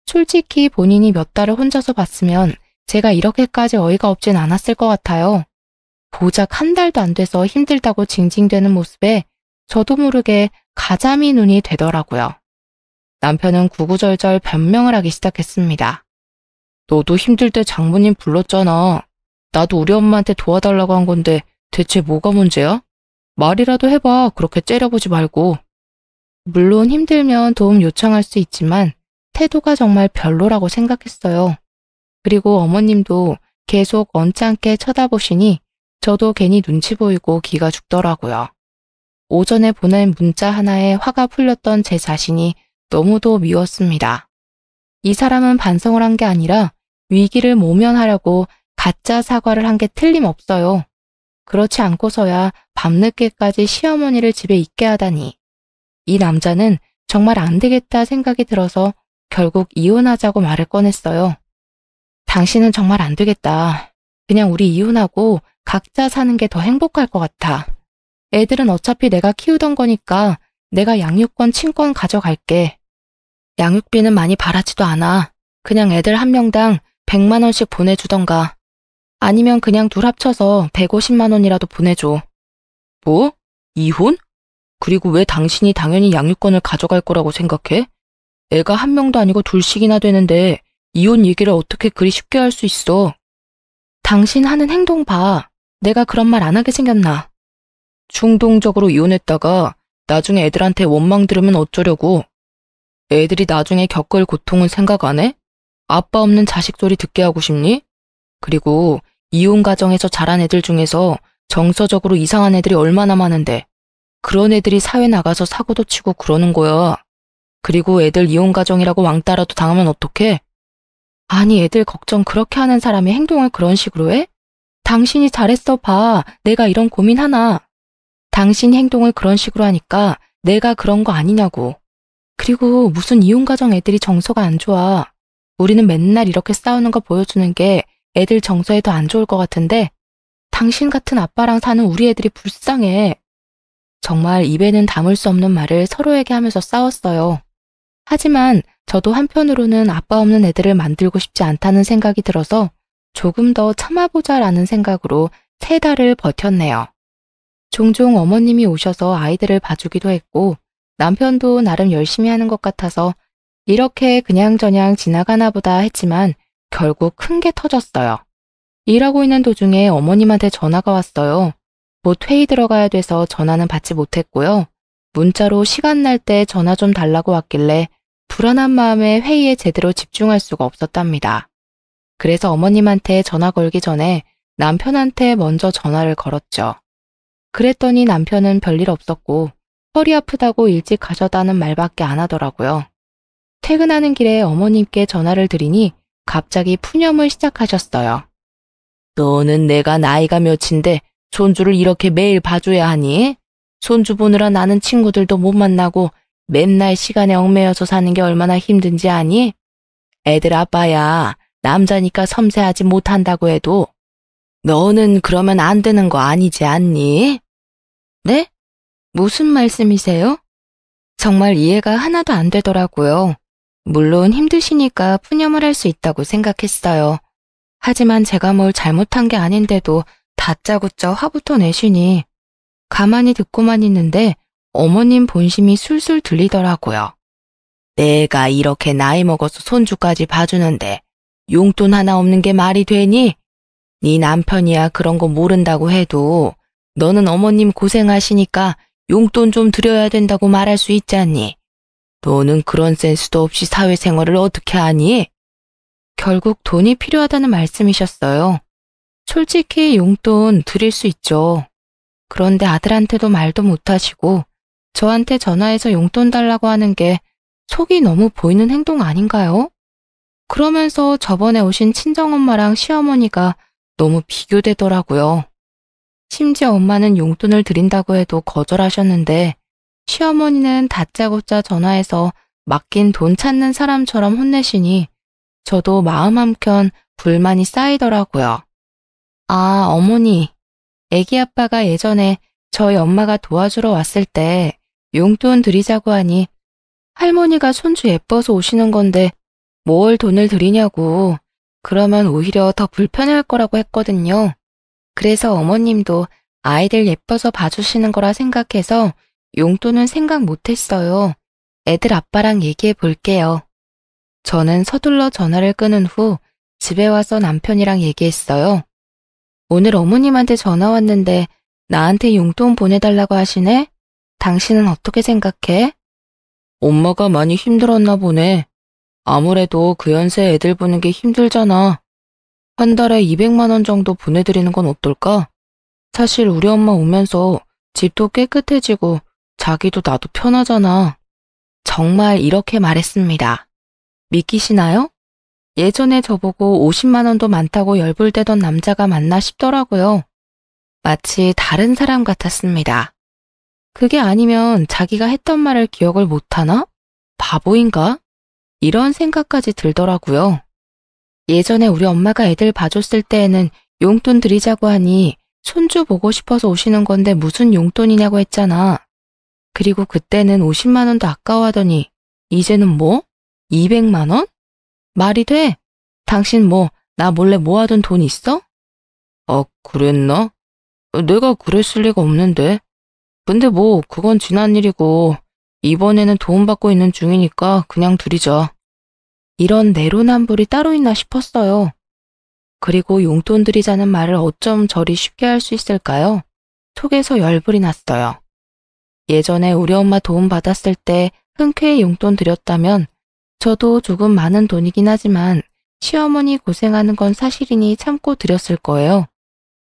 솔직히 본인이 몇 달을 혼자서 봤으면 제가 이렇게까지 어이가 없진 않았을 것 같아요. 고작 한 달도 안 돼서 힘들다고 징징대는 모습에 저도 모르게 가자미 눈이 되더라고요. 남편은 구구절절 변명을 하기 시작했습니다. 너도 힘들 때 장모님 불렀잖아. 나도 우리 엄마한테 도와달라고 한 건데 대체 뭐가 문제야? 말이라도 해봐. 그렇게 째려보지 말고. 물론 힘들면 도움 요청할 수 있지만 태도가 정말 별로라고 생각했어요. 그리고 어머님도 계속 언짢게 쳐다보시니 저도 괜히 눈치 보이고 기가 죽더라고요. 오전에 보낸 문자 하나에 화가 풀렸던 제 자신이 너무도 미웠습니다. 이 사람은 반성을 한 게 아니라 위기를 모면하려고 가짜 사과를 한 게 틀림없어요. 그렇지 않고서야 밤늦게까지 시어머니를 집에 있게 하다니. 이 남자는 정말 안 되겠다 생각이 들어서 결국 이혼하자고 말을 꺼냈어요. 당신은 정말 안 되겠다. 그냥 우리 이혼하고 각자 사는 게 더 행복할 것 같아. 애들은 어차피 내가 키우던 거니까 내가 양육권 친권 가져갈게. 양육비는 많이 바라지도 않아. 그냥 애들 한 명당 100만 원씩 보내주던가. 아니면 그냥 둘 합쳐서 150만 원이라도 보내줘. 뭐? 이혼? 그리고 왜 당신이 당연히 양육권을 가져갈 거라고 생각해? 애가 한 명도 아니고 둘씩이나 되는데 이혼 얘기를 어떻게 그리 쉽게 할 수 있어? 당신 하는 행동 봐. 내가 그런 말 안 하게 생겼나? 충동적으로 이혼했다가 나중에 애들한테 원망 들으면 어쩌려고? 애들이 나중에 겪을 고통은 생각 안 해? 아빠 없는 자식 소리 듣게 하고 싶니? 그리고 이혼 가정에서 자란 애들 중에서 정서적으로 이상한 애들이 얼마나 많은데 그런 애들이 사회 나가서 사고도 치고 그러는 거야. 그리고 애들 이혼 가정이라고 왕따라도 당하면 어떡해? 아니 애들 걱정 그렇게 하는 사람이 행동을 그런 식으로 해? 당신이 잘했어 봐. 내가 이런 고민하나. 당신 행동을 그런 식으로 하니까 내가 그런 거 아니냐고. 그리고 무슨 이혼 가정 애들이 정서가 안 좋아. 우리는 맨날 이렇게 싸우는 거 보여주는 게 애들 정서에 더 안 좋을 것 같은데 당신 같은 아빠랑 사는 우리 애들이 불쌍해. 정말 입에는 담을 수 없는 말을 서로에게 하면서 싸웠어요. 하지만 저도 한편으로는 아빠 없는 애들을 만들고 싶지 않다는 생각이 들어서 조금 더 참아보자라는 생각으로 3달을 버텼네요. 종종 어머님이 오셔서 아이들을 봐주기도 했고 남편도 나름 열심히 하는 것 같아서 이렇게 그냥저냥 지나가나 보다 했지만 결국 큰 게 터졌어요. 일하고 있는 도중에 어머님한테 전화가 왔어요. 곧 회의 들어가야 돼서 전화는 받지 못했고요. 문자로 시간 날 때 전화 좀 달라고 왔길래 불안한 마음에 회의에 제대로 집중할 수가 없었답니다. 그래서 어머님한테 전화 걸기 전에 남편한테 먼저 전화를 걸었죠. 그랬더니 남편은 별일 없었고 허리 아프다고 일찍 가셨다는 말밖에 안 하더라고요. 퇴근하는 길에 어머님께 전화를 드리니 갑자기 푸념을 시작하셨어요. 너는 내가 나이가 몇인데 손주를 이렇게 매일 봐줘야 하니? 손주 보느라 나는 친구들도 못 만나고 맨날 시간에 얽매여서 사는 게 얼마나 힘든지 아니? 애들 아빠야, 남자니까 섬세하지 못한다고 해도 너는 그러면 안 되는 거 아니지 않니? 네? 무슨 말씀이세요? 정말 이해가 하나도 안 되더라고요. 물론 힘드시니까 푸념을 할 수 있다고 생각했어요. 하지만 제가 뭘 잘못한 게 아닌데도 다짜고짜 화부터 내시니 가만히 듣고만 있는데 어머님 본심이 술술 들리더라고요. 내가 이렇게 나이 먹어서 손주까지 봐주는데 용돈 하나 없는 게 말이 되니? 네 남편이야 그런 거 모른다고 해도 너는 어머님 고생하시니까 용돈 좀 드려야 된다고 말할 수 있지 않니? 너는 그런 센스도 없이 사회생활을 어떻게 하니? 결국 돈이 필요하다는 말씀이셨어요. 솔직히 용돈 드릴 수 있죠. 그런데 아들한테도 말도 못하시고 저한테 전화해서 용돈 달라고 하는 게 속이 너무 보이는 행동 아닌가요? 그러면서 저번에 오신 친정엄마랑 시어머니가 너무 비교되더라고요. 심지어 엄마는 용돈을 드린다고 해도 거절하셨는데 시어머니는 다짜고짜 전화해서 맡긴 돈 찾는 사람처럼 혼내시니 저도 마음 한켠 불만이 쌓이더라고요. 아, 어머니. 애기 아빠가 예전에 저희 엄마가 도와주러 왔을 때 용돈 드리자고 하니 할머니가 손주 예뻐서 오시는 건데 뭘 돈을 드리냐고. 그러면 오히려 더 불편해할 거라고 했거든요. 그래서 어머님도 아이들 예뻐서 봐주시는 거라 생각해서 용돈은 생각 못했어요. 애들 아빠랑 얘기해 볼게요. 저는 서둘러 전화를 끊은 후 집에 와서 남편이랑 얘기했어요. 오늘 어머님한테 전화 왔는데 나한테 용돈 보내달라고 하시네? 당신은 어떻게 생각해? 엄마가 많이 힘들었나 보네. 아무래도 그 연세 애들 보는 게 힘들잖아. 한 달에 200만 원 정도 보내드리는 건 어떨까? 사실 우리 엄마 오면서 집도 깨끗해지고 자기도 나도 편하잖아. 정말 이렇게 말했습니다. 믿기시나요? 예전에 저보고 50만 원도 많다고 열불대던 남자가 맞나 싶더라고요. 마치 다른 사람 같았습니다. 그게 아니면 자기가 했던 말을 기억을 못하나? 바보인가? 이런 생각까지 들더라고요. 예전에 우리 엄마가 애들 봐줬을 때에는 용돈 드리자고 하니 손주 보고 싶어서 오시는 건데 무슨 용돈이냐고 했잖아. 그리고 그때는 50만 원도 아까워하더니 이제는 뭐? 200만 원? 말이 돼? 당신 뭐 나 몰래 모아둔 돈 있어? 그랬나? 내가 그랬을 리가 없는데. 근데 뭐 그건 지난 일이고 이번에는 도움받고 있는 중이니까 그냥 드리자. 이런 내로남불이 따로 있나 싶었어요. 그리고 용돈 드리자는 말을 어쩜 저리 쉽게 할 수 있을까요? 속에서 열불이 났어요. 예전에 우리 엄마 도움 받았을 때 흔쾌히 용돈 드렸다면 저도 조금 많은 돈이긴 하지만 시어머니 고생하는 건 사실이니 참고 드렸을 거예요.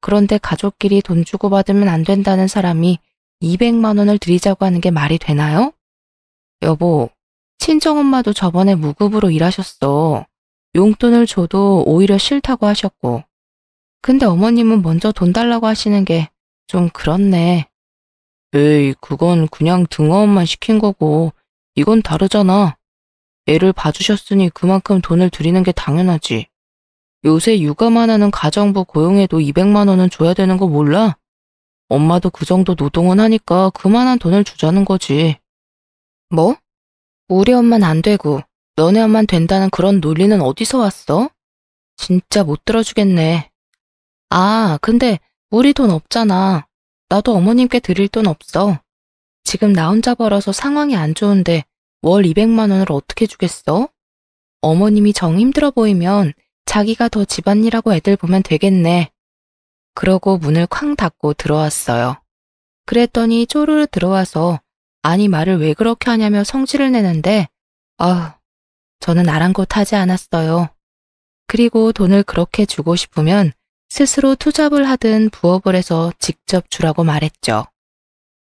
그런데 가족끼리 돈 주고받으면 안 된다는 사람이 200만 원을 드리자고 하는 게 말이 되나요? 여보, 친정엄마도 저번에 무급으로 일하셨어. 용돈을 줘도 오히려 싫다고 하셨고. 근데 어머님은 먼저 돈 달라고 하시는 게 좀 그렇네. 에이, 그건 그냥 등어업만 시킨 거고 이건 다르잖아. 애를 봐주셨으니 그만큼 돈을 드리는 게 당연하지. 요새 육아만 하는 가정부 고용해도 200만 원은 줘야 되는 거 몰라? 엄마도 그 정도 노동은 하니까 그만한 돈을 주자는 거지. 뭐? 우리 엄만 안 되고 너네 엄만 된다는 그런 논리는 어디서 왔어? 진짜 못 들어주겠네. 아, 근데 우리 돈 없잖아. 나도 어머님께 드릴 돈 없어. 지금 나 혼자 벌어서 상황이 안 좋은데 월 200만 원을 어떻게 주겠어? 어머님이 정 힘들어 보이면 자기가 더 집안일하고 애들 보면 되겠네. 그러고 문을 쾅 닫고 들어왔어요. 그랬더니 쪼르르 들어와서 아니 말을 왜 그렇게 하냐며 성질을 내는데 저는 아랑곳하지 않았어요. 그리고 돈을 그렇게 주고 싶으면 스스로 투잡을 하든 부업을 해서 직접 주라고 말했죠.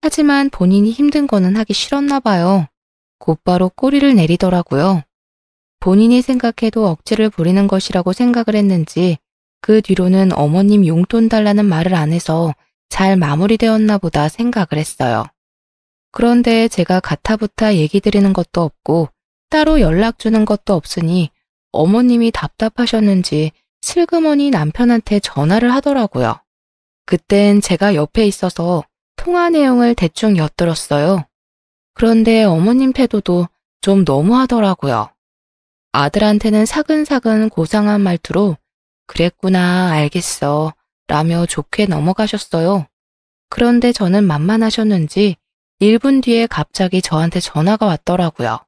하지만 본인이 힘든 거는 하기 싫었나 봐요. 곧바로 꼬리를 내리더라고요. 본인이 생각해도 억지를 부리는 것이라고 생각을 했는지 그 뒤로는 어머님 용돈 달라는 말을 안 해서 잘 마무리되었나 보다 생각을 했어요. 그런데 제가 가타부타 얘기 드리는 것도 없고 따로 연락 주는 것도 없으니 어머님이 답답하셨는지 슬그머니 남편한테 전화를 하더라고요. 그땐 제가 옆에 있어서 통화 내용을 대충 엿들었어요. 그런데 어머님 태도도 좀 너무하더라고요. 아들한테는 사근사근 고상한 말투로 그랬구나, 알겠어 라며 좋게 넘어가셨어요. 그런데 저는 만만하셨는지 1분 뒤에 갑자기 저한테 전화가 왔더라고요.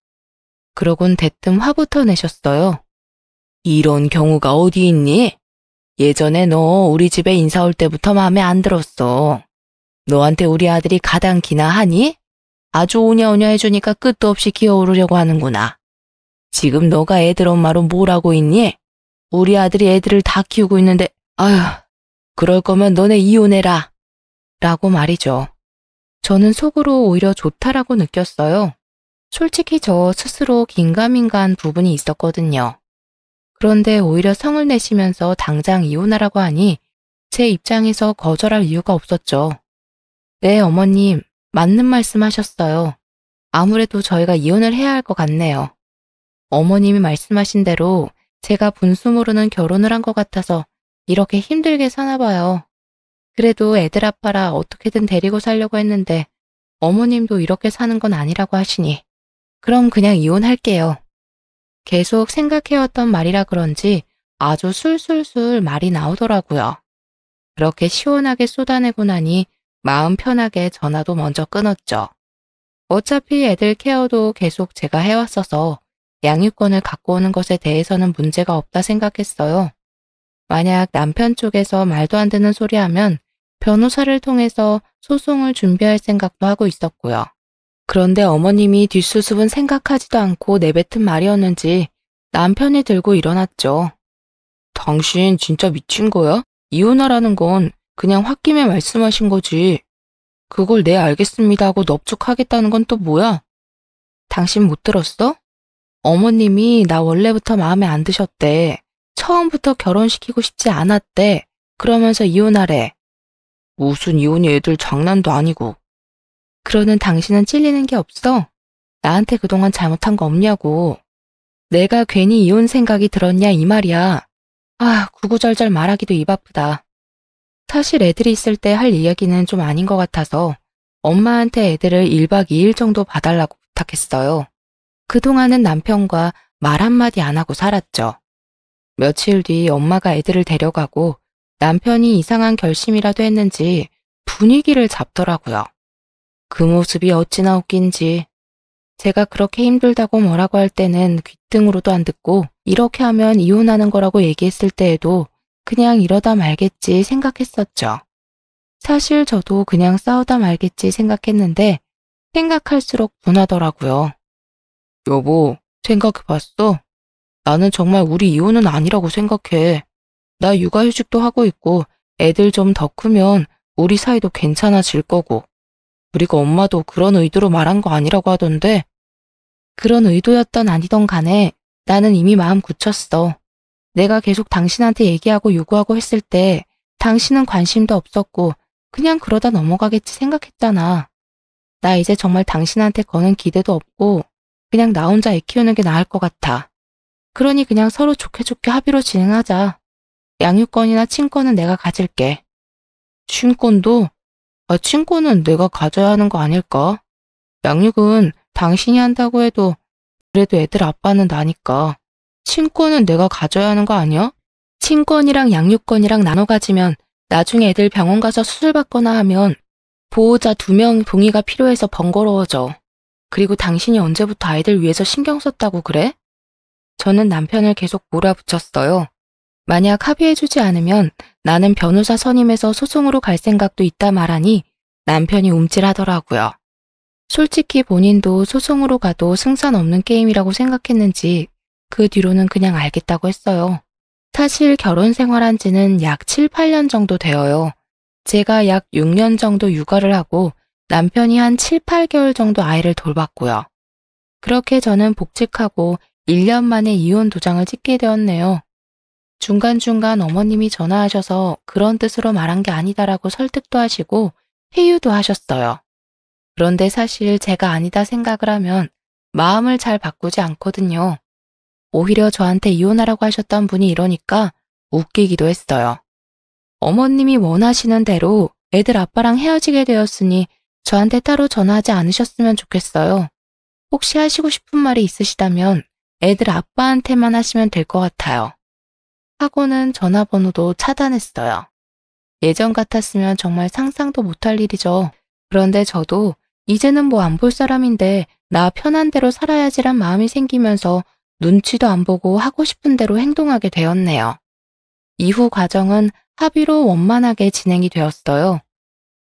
그러곤 대뜸 화부터 내셨어요. 이런 경우가 어디 있니? 예전에 너 우리 집에 인사 올 때부터 마음에 안 들었어. 너한테 우리 아들이 가당키나 하니? 아주 오냐오냐 해주니까 끝도 없이 기어오르려고 하는구나. 지금 너가 애들 엄마로 뭘 하고 있니? 우리 아들이 애들을 다 키우고 있는데 그럴 거면 너네 이혼해라 라고 말이죠. 저는 속으로 오히려 좋다라고 느꼈어요. 솔직히 저 스스로 긴가민가한 부분이 있었거든요. 그런데 오히려 성을 내시면서 당장 이혼하라고 하니 제 입장에서 거절할 이유가 없었죠. 네, 어머님, 맞는 말씀 하셨어요. 아무래도 저희가 이혼을 해야 할 것 같네요. 어머님이 말씀하신 대로 제가 분수 모르는 결혼을 한 것 같아서 이렇게 힘들게 사나 봐요. 그래도 애들 아빠라 어떻게든 데리고 살려고 했는데 어머님도 이렇게 사는 건 아니라고 하시니 그럼 그냥 이혼할게요. 계속 생각해왔던 말이라 그런지 아주 술술술 말이 나오더라고요. 그렇게 시원하게 쏟아내고 나니 마음 편하게 전화도 먼저 끊었죠. 어차피 애들 케어도 계속 제가 해왔어서 양육권을 갖고 오는 것에 대해서는 문제가 없다 생각했어요. 만약 남편 쪽에서 말도 안 되는 소리 하면 변호사를 통해서 소송을 준비할 생각도 하고 있었고요. 그런데 어머님이 뒷수습은 생각하지도 않고 내뱉은 말이었는지 남편이 들고 일어났죠. 당신 진짜 미친 거야? 이혼하라는 건 그냥 홧김에 말씀하신 거지. 그걸 네 알겠습니다 하고 넙죽하겠다는 건 또 뭐야? 당신 못 들었어? 어머님이 나 원래부터 마음에 안 드셨대. 처음부터 결혼시키고 싶지 않았대. 그러면서 이혼하래. 무슨 이혼이 애들 장난도 아니고. 그러는 당신은 찔리는 게 없어? 나한테 그동안 잘못한 거 없냐고. 내가 괜히 이혼 생각이 들었냐 이 말이야. 구구절절 말하기도 입 아프다. 사실 애들이 있을 때 할 이야기는 좀 아닌 것 같아서 엄마한테 애들을 1박 2일 정도 봐달라고 부탁했어요. 그동안은 남편과 말 한마디 안 하고 살았죠. 며칠 뒤 엄마가 애들을 데려가고 남편이 이상한 결심이라도 했는지 분위기를 잡더라고요. 그 모습이 어찌나 웃긴지. 제가 그렇게 힘들다고 뭐라고 할 때는 귓등으로도 안 듣고 이렇게 하면 이혼하는 거라고 얘기했을 때에도 그냥 이러다 말겠지 생각했었죠. 사실 저도 그냥 싸우다 말겠지 생각했는데 생각할수록 분하더라고요. 여보, 생각해봤어? 나는 정말 우리 이혼은 아니라고 생각해. 나 육아휴직도 하고 있고 애들 좀 더 크면 우리 사이도 괜찮아질 거고. 그리고 엄마도 그런 의도로 말한 거 아니라고 하던데. 그런 의도였던 아니던 간에 나는 이미 마음 굳혔어. 내가 계속 당신한테 얘기하고 요구하고 했을 때 당신은 관심도 없었고 그냥 그러다 넘어가겠지 생각했잖아. 나 이제 정말 당신한테 거는 기대도 없고 그냥 나 혼자 애 키우는 게 나을 것 같아. 그러니 그냥 서로 좋게 좋게 합의로 진행하자. 양육권이나 친권은 내가 가질게. 친권도? 친권은 내가 가져야 하는 거 아닐까? 양육은 당신이 한다고 해도 그래도 애들 아빠는 나니까. 친권은 내가 가져야 하는 거 아니야? 친권이랑 양육권이랑 나눠 가지면 나중에 애들 병원 가서 수술 받거나 하면 보호자 2명 동의가 필요해서 번거로워져. 그리고 당신이 언제부터 아이들 위해서 신경 썼다고 그래? 저는 남편을 계속 몰아붙였어요. 만약 합의해주지 않으면 나는 변호사 선임해서 소송으로 갈 생각도 있다 말하니 남편이 움찔하더라고요. 솔직히 본인도 소송으로 가도 승산 없는 게임이라고 생각했는지 그 뒤로는 그냥 알겠다고 했어요. 사실 결혼 생활한 지는 약 7, 8년 정도 되어요. 제가 약 6년 정도 육아를 하고 남편이 한 7, 8개월 정도 아이를 돌봤고요. 그렇게 저는 복직하고 1년 만에 이혼 도장을 찍게 되었네요. 중간중간 어머님이 전화하셔서 그런 뜻으로 말한 게 아니다라고 설득도 하시고 회유도 하셨어요. 그런데 사실 제가 아니다 생각을 하면 마음을 잘 바꾸지 않거든요. 오히려 저한테 이혼하라고 하셨던 분이 이러니까 웃기기도 했어요. 어머님이 원하시는 대로 애들 아빠랑 헤어지게 되었으니 저한테 따로 전화하지 않으셨으면 좋겠어요. 혹시 하시고 싶은 말이 있으시다면 애들 아빠한테만 하시면 될 것 같아요. 하고는 전화번호도 차단했어요. 예전 같았으면 정말 상상도 못할 일이죠. 그런데 저도 이제는 뭐 안 볼 사람인데 나 편한 대로 살아야지란 마음이 생기면서 눈치도 안 보고 하고 싶은 대로 행동하게 되었네요. 이후 과정은 합의로 원만하게 진행이 되었어요.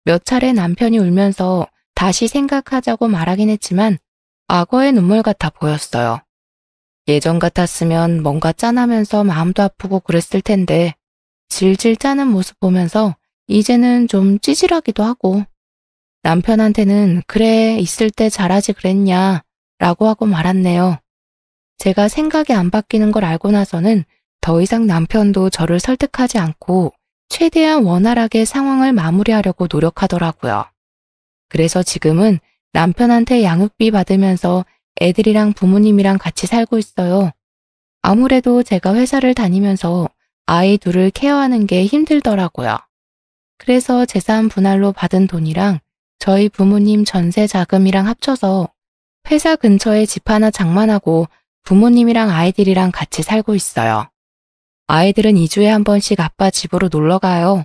몇 차례 남편이 울면서 다시 생각하자고 말하긴 했지만 악어의 눈물 같아 보였어요. 예전 같았으면 뭔가 짠하면서 마음도 아프고 그랬을 텐데 질질 짜는 모습 보면서 이제는 좀 찌질하기도 하고 남편한테는 그래 있을 때 잘하지 그랬냐 라고 하고 말았네요. 제가 생각이 안 바뀌는 걸 알고 나서는 더 이상 남편도 저를 설득하지 않고 최대한 원활하게 상황을 마무리하려고 노력하더라고요. 그래서 지금은 남편한테 양육비 받으면서 애들이랑 부모님이랑 같이 살고 있어요. 아무래도 제가 회사를 다니면서 아이 둘을 케어하는 게 힘들더라고요. 그래서 재산 분할로 받은 돈이랑 저희 부모님 전세 자금이랑 합쳐서 회사 근처에 집 하나 장만하고 부모님이랑 아이들이랑 같이 살고 있어요. 아이들은 2주에 한 번씩 아빠 집으로 놀러 가요.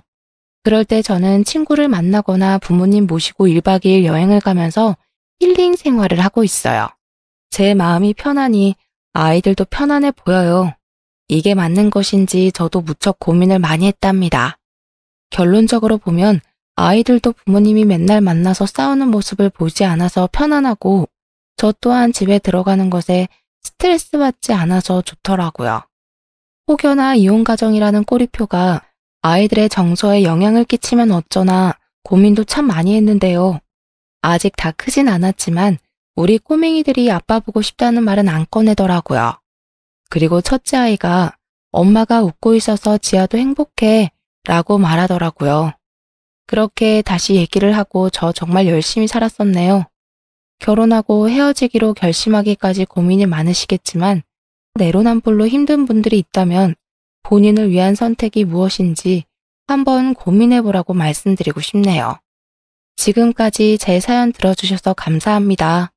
그럴 때 저는 친구를 만나거나 부모님 모시고 1박 2일 여행을 가면서 힐링 생활을 하고 있어요. 제 마음이 편하니 아이들도 편안해 보여요. 이게 맞는 것인지 저도 무척 고민을 많이 했답니다. 결론적으로 보면 아이들도 부모님이 맨날 만나서 싸우는 모습을 보지 않아서 편안하고 저 또한 집에 들어가는 것에 스트레스 받지 않아서 좋더라고요. 혹여나 이혼 가정이라는 꼬리표가 아이들의 정서에 영향을 끼치면 어쩌나 고민도 참 많이 했는데요. 아직 다 크진 않았지만 우리 꼬맹이들이 아빠 보고 싶다는 말은 안 꺼내더라고요. 그리고 첫째 아이가 엄마가 웃고 있어서 지아도 행복해 라고 말하더라고요. 그렇게 다시 얘기를 하고 저 정말 열심히 살았었네요. 결혼하고 헤어지기로 결심하기까지 고민이 많으시겠지만 내로남불로 힘든 분들이 있다면 본인을 위한 선택이 무엇인지 한번 고민해보라고 말씀드리고 싶네요. 지금까지 제 사연 들어주셔서 감사합니다.